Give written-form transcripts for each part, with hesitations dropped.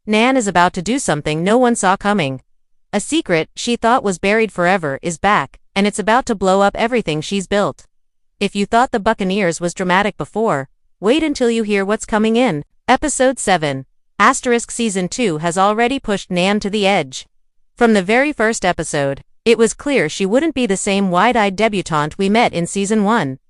Nan is about to do something no one saw coming. A secret she thought was buried forever is back, and it's about to blow up everything she's built. If you thought the Buccaneers was dramatic before, wait until you hear what's coming in. Episode 7. Season 2 has already pushed Nan to the edge. From the very first episode, it was clear she wouldn't be the same wide-eyed debutante we met in Season 1.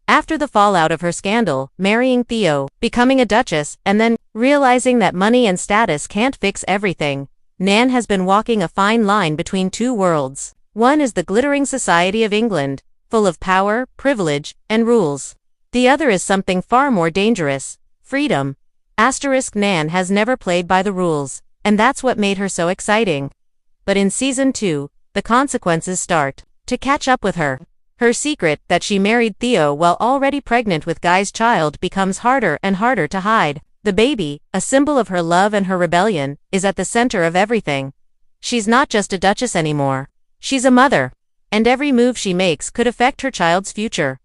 After the fallout of her scandal, marrying Theo, becoming a duchess, and then realizing that money and status can't fix everything, Nan has been walking a fine line between two worlds. One is the glittering society of England, full of power, privilege, and rules. The other is something far more dangerous, freedom. Nan has never played by the rules, and that's what made her so exciting. But in Season 2, the consequences start to catch up with her. Her secret that she married Theo while already pregnant with Guy's child becomes harder and harder to hide. The baby, a symbol of her love and her rebellion, is at the center of everything. She's not just a duchess anymore. She's a mother. And every move she makes could affect her child's future.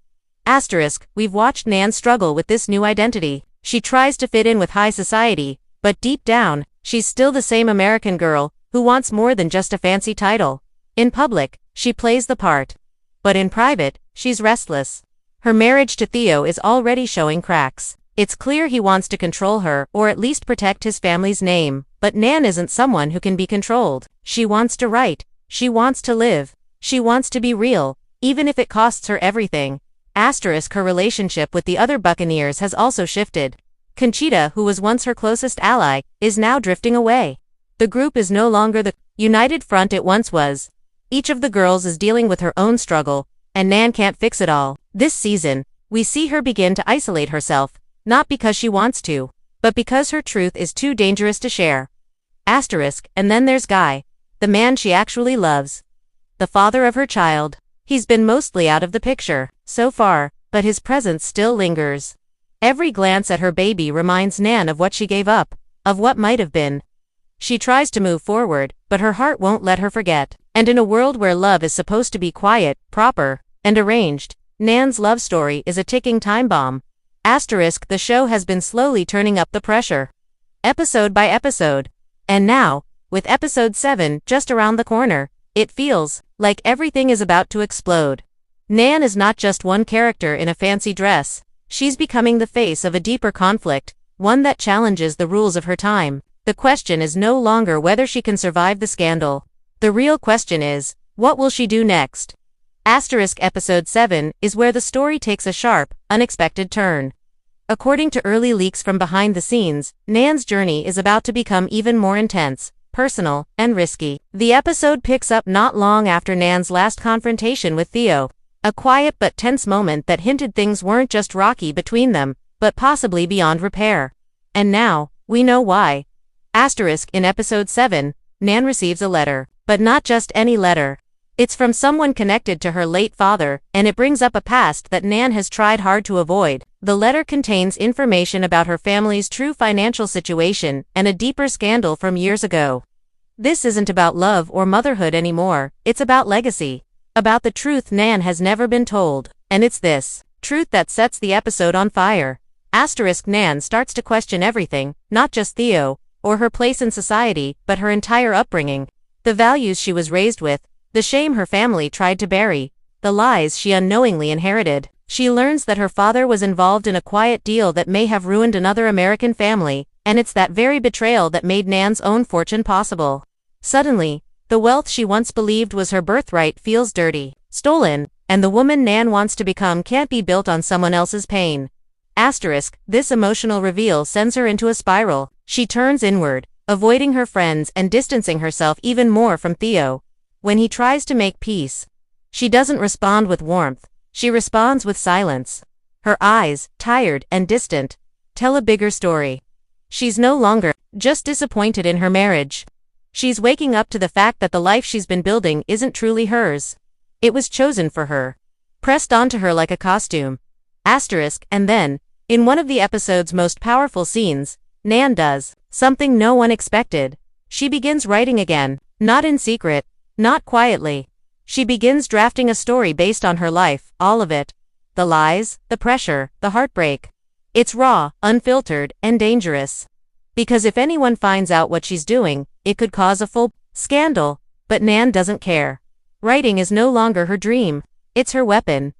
We've watched Nan struggle with this new identity. She tries to fit in with high society, but deep down, she's still the same American girl who wants more than just a fancy title. In public, she plays the part. But in private, she's restless. Her marriage to Theo is already showing cracks. It's clear he wants to control her or at least protect his family's name, but Nan isn't someone who can be controlled. She wants to write. She wants to live. She wants to be real, even if it costs her everything. Her relationship with the other Buccaneers has also shifted. Conchita, who was once her closest ally, is now drifting away. The group is no longer the united front it once was. Each of the girls is dealing with her own struggle, and Nan can't fix it all. This season, we see her begin to isolate herself, not because she wants to, but because her truth is too dangerous to share. And then there's Guy, the man she actually loves. The father of her child. He's been mostly out of the picture, so far, but his presence still lingers. Every glance at her baby reminds Nan of what she gave up, of what might have been. She tries to move forward, but her heart won't let her forget. And in a world where love is supposed to be quiet, proper, and arranged, Nan's love story is a ticking time bomb. The show has been slowly turning up the pressure. Episode by episode. And now, with episode 7 just around the corner, it feels like everything is about to explode. Nan is not just one character in a fancy dress. She's becoming the face of a deeper conflict, one that challenges the rules of her time. The question is no longer whether she can survive the scandal. The real question is, what will she do next? Episode 7 is where the story takes a sharp, unexpected turn. According to early leaks from behind the scenes, Nan's journey is about to become even more intense, personal, and risky. The episode picks up not long after Nan's last confrontation with Theo. A quiet but tense moment that hinted things weren't just rocky between them, but possibly beyond repair. And now, we know why. In episode 7, Nan receives a letter. But not just any letter. It's from someone connected to her late father, and it brings up a past that Nan has tried hard to avoid. The letter contains information about her family's true financial situation and a deeper scandal from years ago. This isn't about love or motherhood anymore, it's about legacy. About the truth Nan has never been told, and it's this truth that sets the episode on fire. Nan starts to question everything, not just Theo, or her place in society, but her entire upbringing. The values she was raised with, the shame her family tried to bury, the lies she unknowingly inherited. She learns that her father was involved in a quiet deal that may have ruined another American family, and it's that very betrayal that made Nan's own fortune possible. Suddenly, the wealth she once believed was her birthright feels dirty, stolen, and the woman Nan wants to become can't be built on someone else's pain. This emotional reveal sends her into a spiral. She turns inward, avoiding her friends and distancing herself even more from Theo. When he tries to make peace, she doesn't respond with warmth, she responds with silence. Her eyes, tired and distant, tell a bigger story. She's no longer just disappointed in her marriage. She's waking up to the fact that the life she's been building isn't truly hers. It was chosen for her, pressed onto her like a costume. And then, in one of the episode's most powerful scenes, Nan does something no one expected. She begins writing again, not in secret, not quietly. She begins drafting a story based on her life, all of it. The lies, the pressure, the heartbreak. It's raw, unfiltered, and dangerous. Because if anyone finds out what she's doing, it could cause a full scandal. But Nan doesn't care. Writing is no longer her dream. It's her weapon.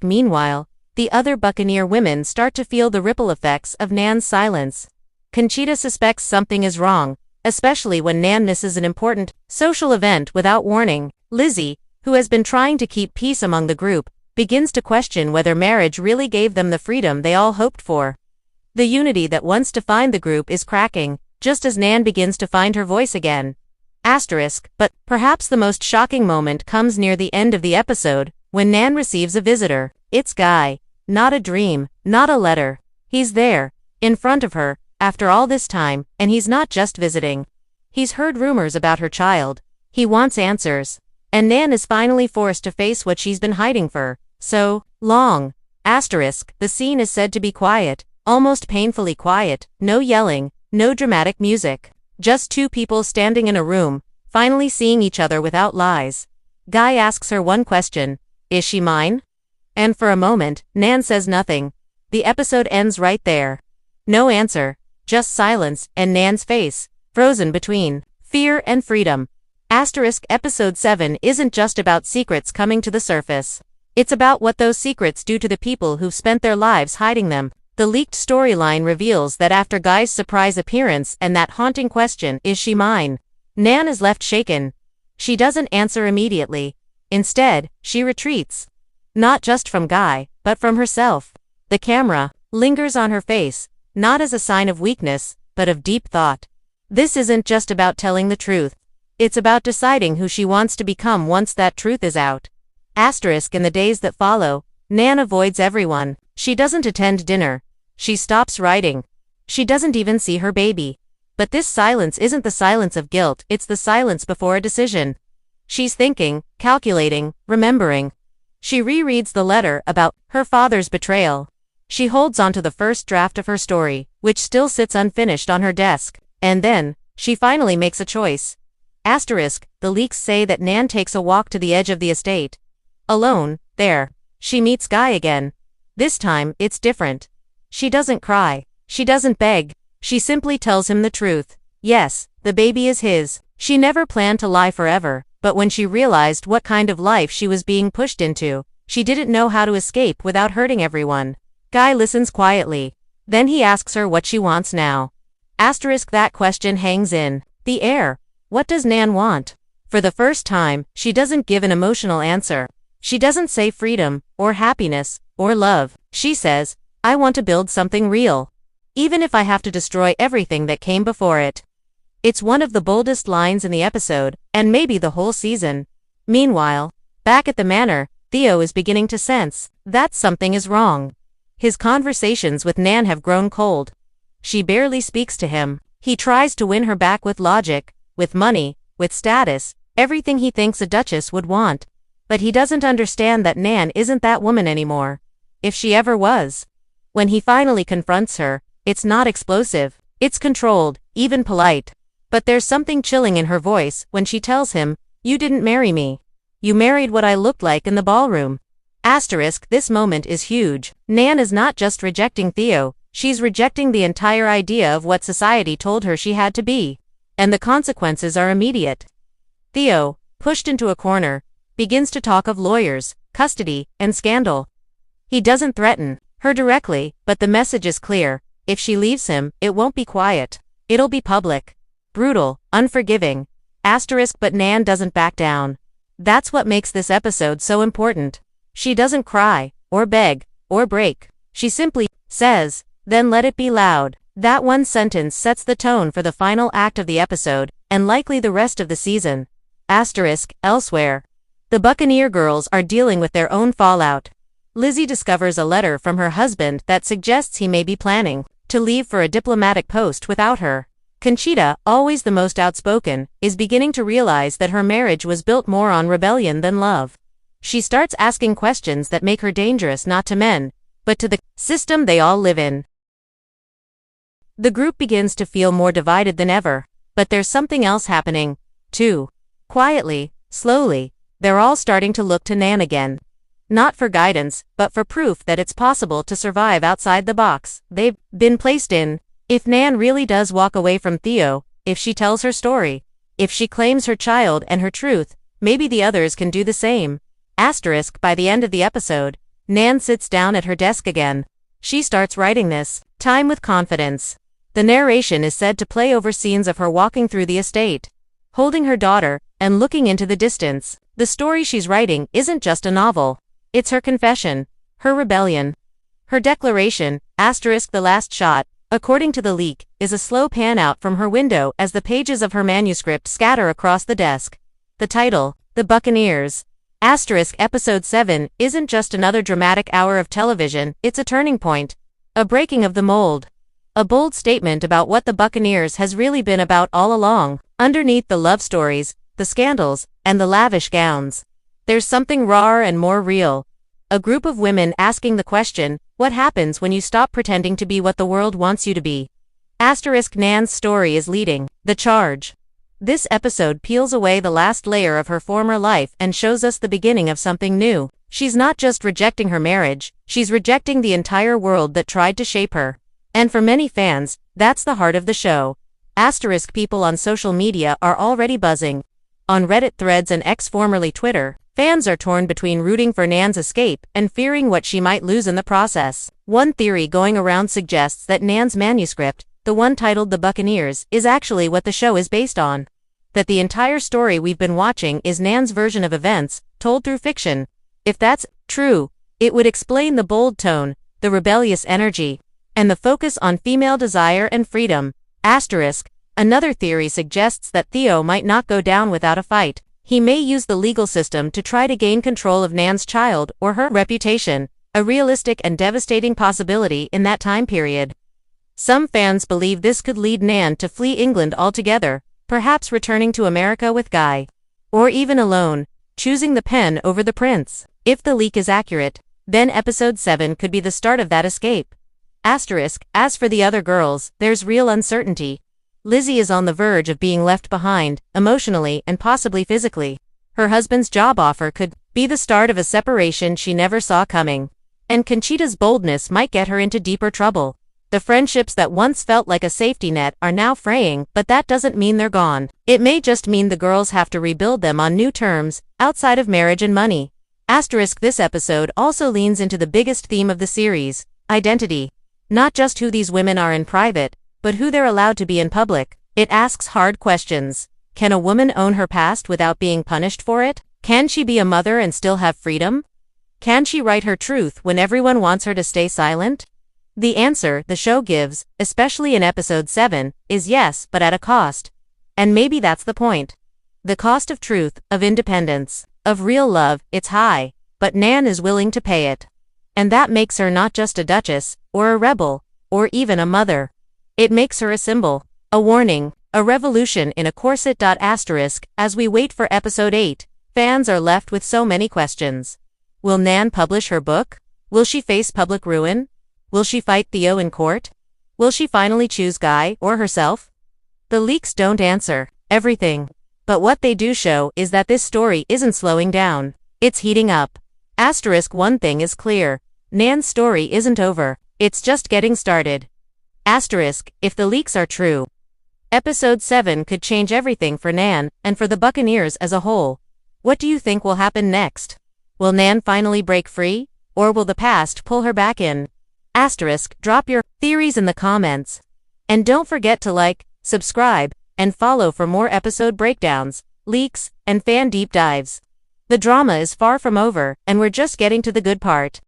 Meanwhile, the other Buccaneer women start to feel the ripple effects of Nan's silence. Conchita suspects something is wrong, especially when Nan misses an important social event without warning. Lizzie, who has been trying to keep peace among the group, begins to question whether marriage really gave them the freedom they all hoped for. The unity that once defined the group is cracking, just as Nan begins to find her voice again. But perhaps the most shocking moment comes near the end of the episode, when Nan receives a visitor. It's Guy. Not a dream, not a letter. He's there, in front of her, after all this time, and he's not just visiting. He's heard rumors about her child. He wants answers. And Nan is finally forced to face what she's been hiding for so long. The scene is said to be quiet, almost painfully quiet, no yelling, no dramatic music. Just two people standing in a room, finally seeing each other without lies. Guy asks her one question: is she mine? And for a moment, Nan says nothing. The episode ends right there. No answer, just silence, and Nan's face, frozen between fear and freedom. Episode 7 isn't just about secrets coming to the surface. It's about what those secrets do to the people who've spent their lives hiding them. The leaked storyline reveals that after Guy's surprise appearance and that haunting question, is she mine? Nan is left shaken. She doesn't answer immediately. Instead, she retreats. Not just from Guy, but from herself. The camera lingers on her face, not as a sign of weakness, but of deep thought. This isn't just about telling the truth. It's about deciding who she wants to become once that truth is out. In the days that follow, Nan avoids everyone. She doesn't attend dinner. She stops writing. She doesn't even see her baby. But this silence isn't the silence of guilt, it's the silence before a decision. She's thinking, calculating, remembering. She rereads the letter about her father's betrayal. She holds onto the first draft of her story, which still sits unfinished on her desk. And then, she finally makes a choice. The leaks say that Nan takes a walk to the edge of the estate. Alone, there, she meets Guy again. This time, it's different. She doesn't cry. She doesn't beg. She simply tells him the truth. Yes, the baby is his. She never planned to lie forever, but when she realized what kind of life she was being pushed into, she didn't know how to escape without hurting everyone. Guy listens quietly. Then he asks her what she wants now. That question hangs in the air. What does Nan want? For the first time, she doesn't give an emotional answer. She doesn't say freedom, or happiness, or love. She says, I want to build something real. Even if I have to destroy everything that came before it. It's one of the boldest lines in the episode, and maybe the whole season. Meanwhile, back at the manor, Theo is beginning to sense that something is wrong. His conversations with Nan have grown cold. She barely speaks to him. He tries to win her back with logic, with money, with status, everything he thinks a duchess would want. But he doesn't understand that Nan isn't that woman anymore. If she ever was. When he finally confronts her, it's not explosive. It's controlled, even polite. But there's something chilling in her voice when she tells him, you didn't marry me. You married what I looked like in the ballroom. This moment is huge. Nan is not just rejecting Theo, she's rejecting the entire idea of what society told her she had to be. And the consequences are immediate. Theo, pushed into a corner, begins to talk of lawyers, custody, and scandal. He doesn't threaten her directly, but the message is clear. If she leaves him, it won't be quiet. It'll be public. Brutal, unforgiving. But Nan doesn't back down. That's what makes this episode so important. She doesn't cry, or beg, or break. She simply says, then let it be loud. That one sentence sets the tone for the final act of the episode, and likely the rest of the season. Elsewhere. The Buccaneer girls are dealing with their own fallout. Lizzie discovers a letter from her husband that suggests he may be planning to leave for a diplomatic post without her. Conchita, always the most outspoken, is beginning to realize that her marriage was built more on rebellion than love. She starts asking questions that make her dangerous not to men, but to the system they all live in. The group begins to feel more divided than ever, but there's something else happening, too. Quietly, slowly, they're all starting to look to Nan again. Not for guidance, but for proof that it's possible to survive outside the box they've been placed in. If Nan really does walk away from Theo, if she tells her story, if she claims her child and her truth, maybe the others can do the same. Asterisk, by the end of the episode, Nan sits down at her desk again. She starts writing this time with confidence. The narration is said to play over scenes of her walking through the estate, holding her daughter, and looking into the distance. The story she's writing isn't just a novel. It's her confession, her rebellion, her declaration. Asterisk, the last shot, according to the leak, is a slow pan out from her window as the pages of her manuscript scatter across the desk. The title, The Buccaneers. Asterisk, episode 7 isn't just another dramatic hour of television, it's a turning point. A breaking of the mold. A bold statement about what the Buccaneers has really been about all along. Underneath the love stories, the scandals, and the lavish gowns, there's something rawer and more real. A group of women asking the question, what happens when you stop pretending to be what the world wants you to be? Asterisk, Nan's story is leading the charge. This episode peels away the last layer of her former life and shows us the beginning of something new. She's not just rejecting her marriage, she's rejecting the entire world that tried to shape her. And for many fans, that's the heart of the show. Asterisk, people on social media are already buzzing. On Reddit threads and X, formerly Twitter, fans are torn between rooting for Nan's escape and fearing what she might lose in the process. One theory going around suggests that Nan's manuscript, the one titled The Buccaneers, is actually what the show is based on. That the entire story we've been watching is Nan's version of events, told through fiction. If that's true, it would explain the bold tone, the rebellious energy, and the focus on female desire and freedom. Asterisk, another theory suggests that Theo might not go down without a fight. He may use the legal system to try to gain control of Nan's child or her reputation, a realistic and devastating possibility in that time period. Some fans believe this could lead Nan to flee England altogether, perhaps returning to America with Guy. Or even alone, choosing the pen over the prince. If the leak is accurate, then episode 7 could be the start of that escape. Asterisk, as for the other girls, there's real uncertainty. Lizzie is on the verge of being left behind, emotionally and possibly physically. Her husband's job offer could be the start of a separation she never saw coming. And Conchita's boldness might get her into deeper trouble. The friendships that once felt like a safety net are now fraying, but that doesn't mean they're gone. It may just mean the girls have to rebuild them on new terms, outside of marriage and money. Asterisk, this episode also leans into the biggest theme of the series, identity. Not just who these women are in private, but who they're allowed to be in public. It asks hard questions. Can a woman own her past without being punished for it? Can she be a mother and still have freedom? Can she write her truth when everyone wants her to stay silent? The answer the show gives, especially in episode 7, is yes, but at a cost. And maybe that's the point. The cost of truth, of independence, of real love, it's high, but Nan is willing to pay it. And that makes her not just a duchess, or a rebel, or even a mother. It makes her a symbol, a warning, a revolution in a corset. Asterisk, as we wait for episode 8, fans are left with so many questions. Will Nan publish her book? Will she face public ruin? Will she fight Theo in court? Will she finally choose Guy or herself? The leaks don't answer everything, but what they do show is that this story isn't slowing down. It's heating up. Asterisk, one thing is clear. Nan's story isn't over. It's just getting started. Asterisk, if the leaks are true, episode 7 could change everything for Nan and for the Buccaneers as a whole. What do you think will happen next? Will Nan finally break free, or will the past pull her back in? Asterisk, drop your theories in the comments. And don't forget to like, subscribe, and follow for more episode breakdowns, leaks, and fan deep dives. The drama is far from over, and we're just getting to the good part.